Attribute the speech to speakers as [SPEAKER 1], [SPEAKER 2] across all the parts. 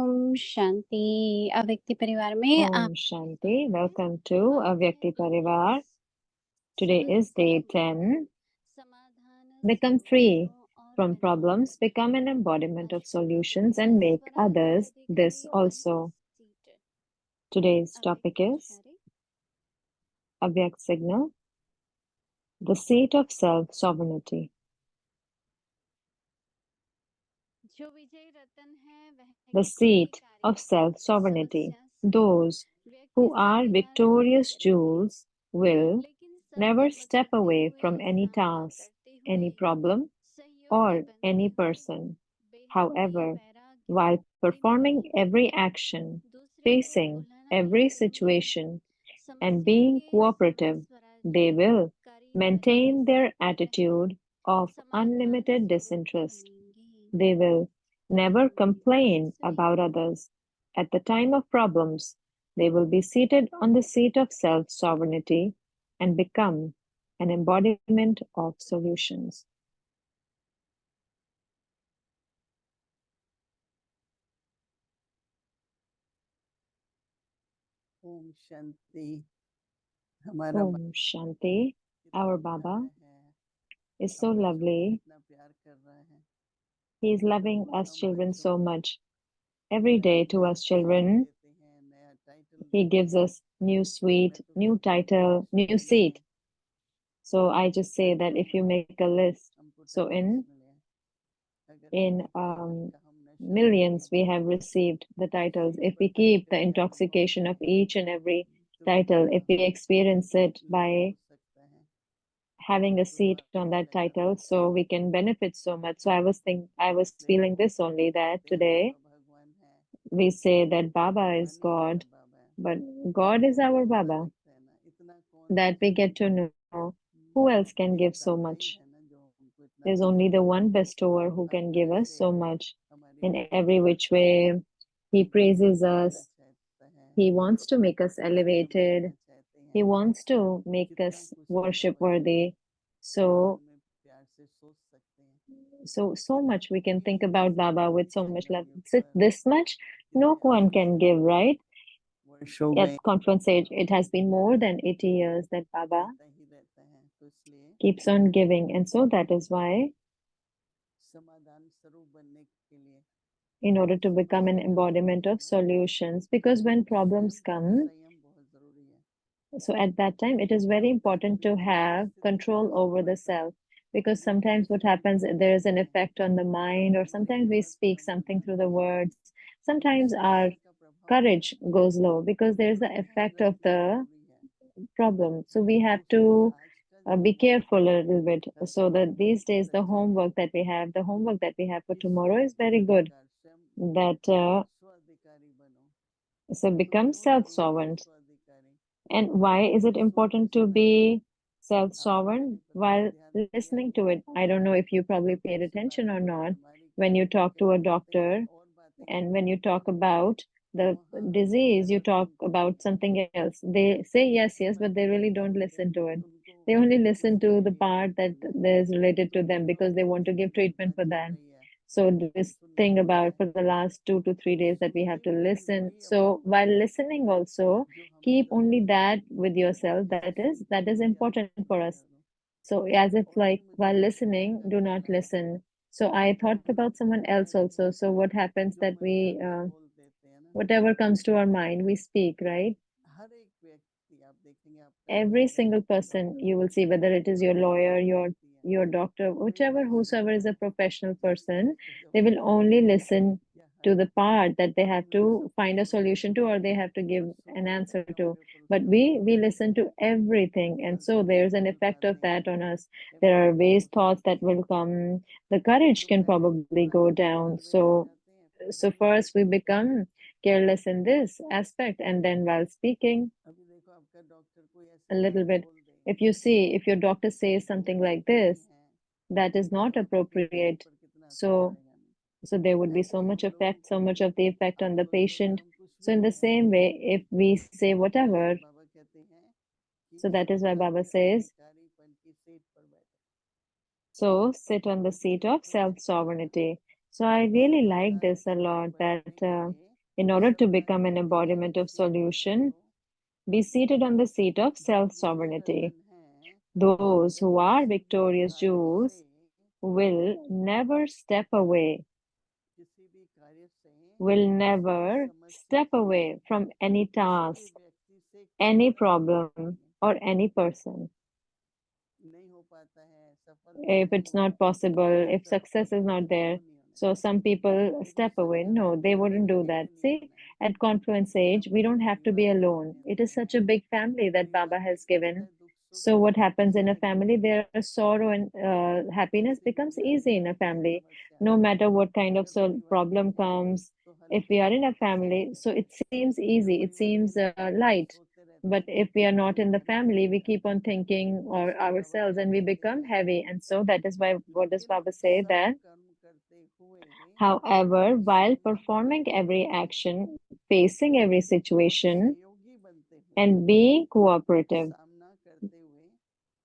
[SPEAKER 1] ओम शांति अव्यक्ति परिवार में आप
[SPEAKER 2] Om Shanti. Welcome to Avyakti Parivar. Today is day 10. Become free from problems, become an embodiment of solutions, and make others this also. Today's topic is Avyak Signal, the seat of self-sovereignty. The seat of self-sovereignty. Those who are victorious jewels will never step away from any task, any problem, or any person. However, while performing every action, facing every situation, and being cooperative, they will maintain their attitude of unlimited disinterest. They will never complain about others. At the time of problems, they will be seated on the seat of self-sovereignty and become an embodiment of solutions.
[SPEAKER 3] Om Shanti
[SPEAKER 2] Om Shanti. Our Baba is so lovely. He is loving us children so much. Every day to us children, he gives us new sweet, new title, new seat. So I just say that if you make a list, so in millions we have received the titles. If we keep the intoxication of each and every title, if we experience it by having a seat on that title, so we can benefit so much. So I was feeling this only, that today we say that Baba is God, but God is our Baba, that we get to know who else can give so much. There's only the one bestower who can give us so much in every which way. He praises us. He wants to make us elevated. He wants to make us worship worthy. So much we can think about Baba with so much love. This much no one can give, right? At conference age, it has been more than 80 years that Baba keeps on giving. And so that is why, in order to become an embodiment of solutions, because when problems come, so at that time, it is very important to have control over the self, because sometimes what happens, there is an effect on the mind, or sometimes we speak something through the words. Sometimes our courage goes low because there's the effect of the problem. So we have to be careful a little bit, so that these days the homework that we have for tomorrow is very good, that so become self-sovereign. And why is it important to be self-sovereign? While listening to it, I don't know if you probably paid attention or not, when you talk to a doctor and when you talk about the disease, you talk about something else. They say yes, yes, but they really don't listen to it. They only listen to the part that is related to them because they want to give treatment for that. So this thing about for the last 2 to 3 days that we have to listen. So while listening also, keep only that with yourself. That is important for us. So as if like while listening, do not listen. So I thought about someone else also. So what happens that we whatever comes to our mind, we speak, right? Every single person you will see, whether it is your lawyer, your doctor, whichever, whosoever is a professional person, they will only listen to the part that they have to find a solution to, or they have to give an answer to. But we listen to everything, and so there's an effect of that on us. There are ways thoughts that will come. The courage can probably go down. So first we become careless in this aspect, and then while speaking a little bit, if you see, if your doctor says something like this, that is not appropriate. So there would be so much effect, so much of the effect on the patient. So in the same way, if we say whatever, so that is why Baba says, so sit on the seat of self-sovereignty. So I really like this a lot, that In order to become an embodiment of solution, be seated on the seat of self-sovereignty. Those who are victorious Jews will never step away, will never step away from any task, any problem, or any person. If it's not possible, if success is not there, so some people step away. No, they wouldn't do that. See, at Confluence Age, we don't have to be alone. It is such a big family that Baba has given. So what happens in a family, there is sorrow and happiness becomes easy in a family, no matter what kind of problem comes. If we are in a family, so it seems easy, it seems light. But if we are not in the family, we keep on thinking or ourselves and we become heavy. And so that is why what does Baba say that, however, while performing every action, facing every situation, and being cooperative,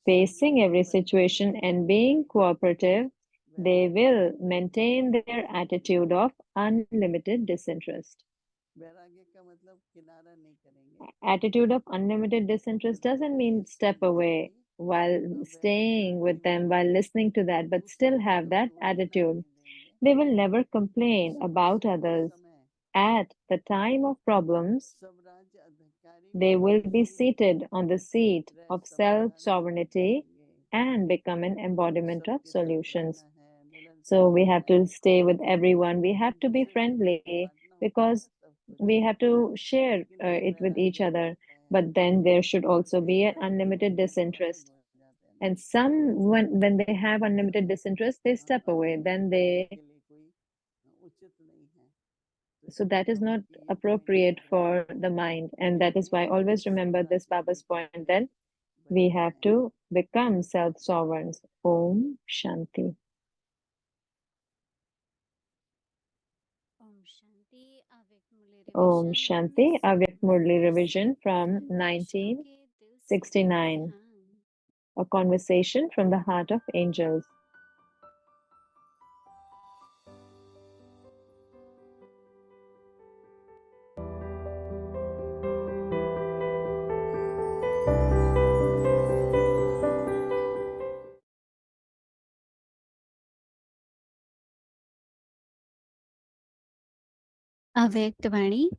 [SPEAKER 2] facing every situation and being cooperative, they will maintain their attitude of unlimited disinterest. Attitude of unlimited disinterest doesn't mean step away while staying with them, while listening to that, but still have that attitude. They will never complain about others. At the time of problems, they will be seated on the seat of self-sovereignty and become an embodiment of solutions. So we have to stay with everyone. We have to be friendly because we have to share it with each other. But then there should also be an unlimited disinterest. And some, when they have unlimited disinterest, they step away. Then they, so that is not appropriate for the mind. And that is why always remember this Baba's point that we have to become self-sovereigns. Om Shanti. Om Shanti. Avyakt Murli revision from 1969. A conversation from the heart of angels.
[SPEAKER 1] अव्यक्त वाणी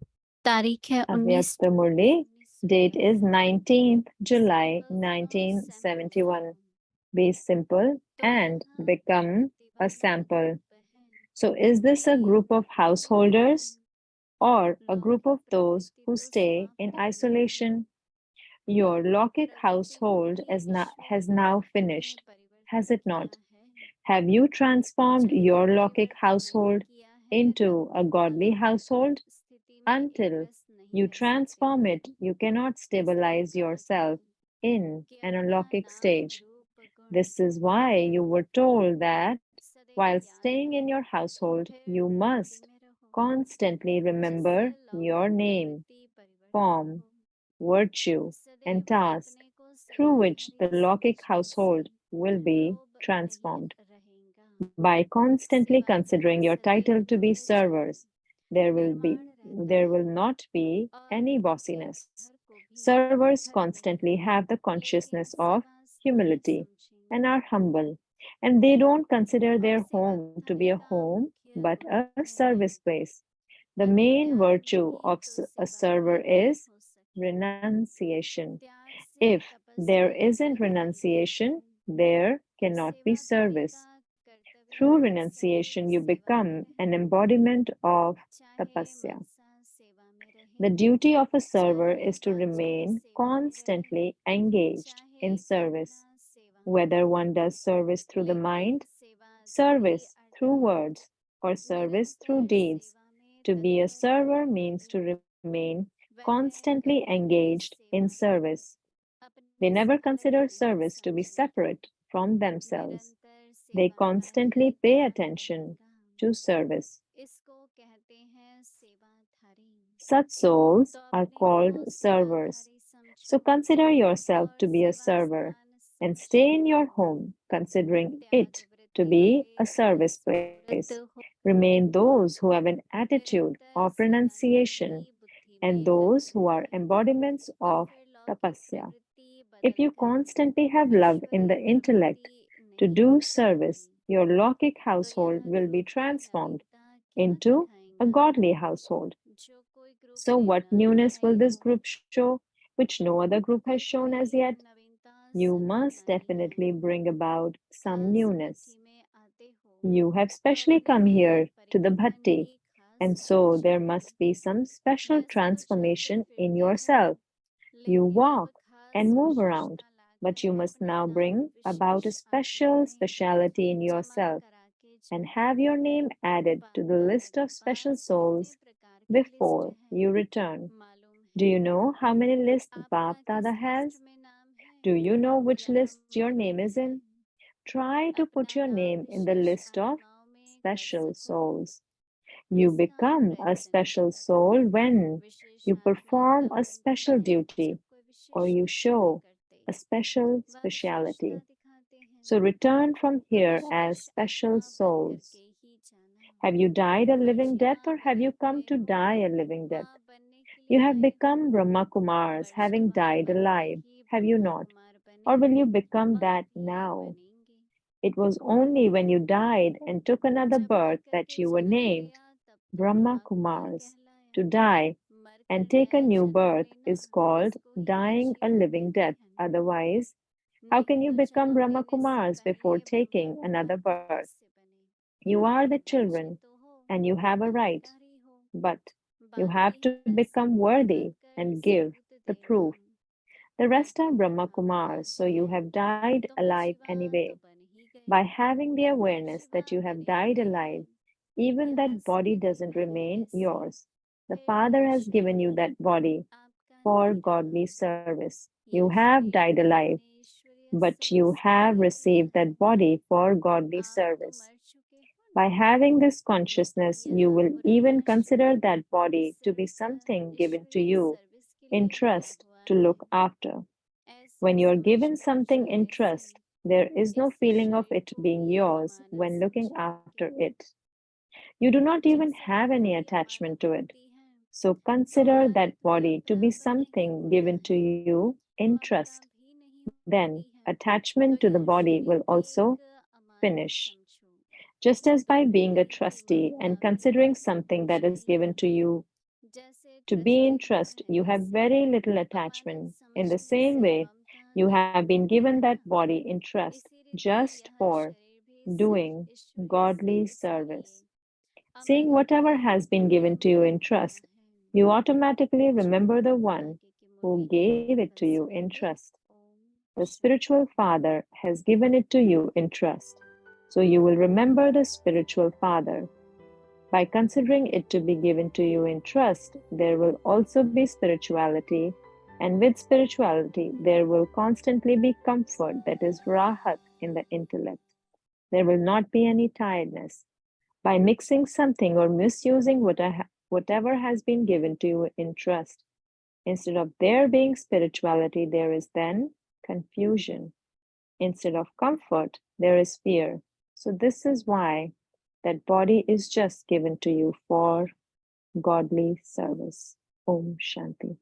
[SPEAKER 1] तारीख है 19
[SPEAKER 2] Avyakt Murli. Date is 19th July 1971. Be simple and become a sample. So is this a group of householders or a group of those who stay in isolation? Your Lokik household has now finished, has it not? Have you transformed your Lokik household into a godly household? Until you transform it, you cannot stabilize yourself in an alokik stage. This is why you were told that while staying in your household, you must constantly remember your name, form, virtue, and task through which the Lokik household will be transformed. By constantly considering your title to be servers, there will not be any bossiness. Servers constantly have the consciousness of humility and are humble, and they don't consider their home to be a home but a service place. The main virtue of a server is renunciation. If there isn't renunciation, there cannot be service. Through renunciation, you become an embodiment of tapasya. The duty of a server is to remain constantly engaged in service, whether one does service through the mind, service through words, or service through deeds. To be a server means to remain constantly engaged in service. They never consider service to be separate from themselves. They constantly pay attention to service. Such souls are called servers. So consider yourself to be a server and stay in your home, considering it to be a service place. Remain those who have an attitude of renunciation and those who are embodiments of tapasya. If you constantly have love in the intellect to do service, your Lokik household will be transformed into a godly household. So, what newness will this group show, which no other group has shown as yet? You must definitely bring about some newness. You have specially come here to the bhatti, and so there must be some special transformation in yourself. You walk and move around, but you must now bring about a speciality in yourself and have your name added to the list of special souls before you return. Do you know how many lists Bap Dada has? Do you know which list your name is in? Try to put your name in the list of special souls. You become a special soul when you perform a special duty or you show a special speciality. So return from here as special souls. Have you died a living death or have you come to die a living death? You have become Brahma Kumars, having died alive, have you not? Or will you become that now? It was only when you died and took another birth that you were named Brahma Kumars. To die and take a new birth is called dying a living death. Otherwise, how can you become Brahma Kumars before taking another birth? You are the children and you have a right, but you have to become worthy and give the proof. The rest are Brahma Kumars, so you have died alive anyway. By having the awareness that you have died alive, even that body doesn't remain yours. The Father has given you that body for godly service. You have died alive, but you have received that body for godly service. By having this consciousness, you will even consider that body to be something given to you in trust to look after. When you're given something in trust, there is no feeling of it being yours when looking after it. You do not even have any attachment to it. So consider that body to be something given to you in trust. Then attachment to the body will also finish. Just as by being a trustee and considering something that is given to you to be in trust, you have very little attachment. In the same way, you have been given that body in trust just for doing godly service. Seeing whatever has been given to you in trust, you automatically remember the one who gave it to you in trust. The spiritual Father has given it to you in trust. So you will remember the spiritual Father. By considering it to be given to you in trust, there will also be spirituality, and with spirituality, there will constantly be comfort, that is rahat in the intellect. There will not be any tiredness. By mixing something or misusing whatever has been given to you in trust, instead of there being spirituality, there is then confusion. Instead of comfort, there is fear. So, this is why that body is just given to you for godly service. Om Shanti.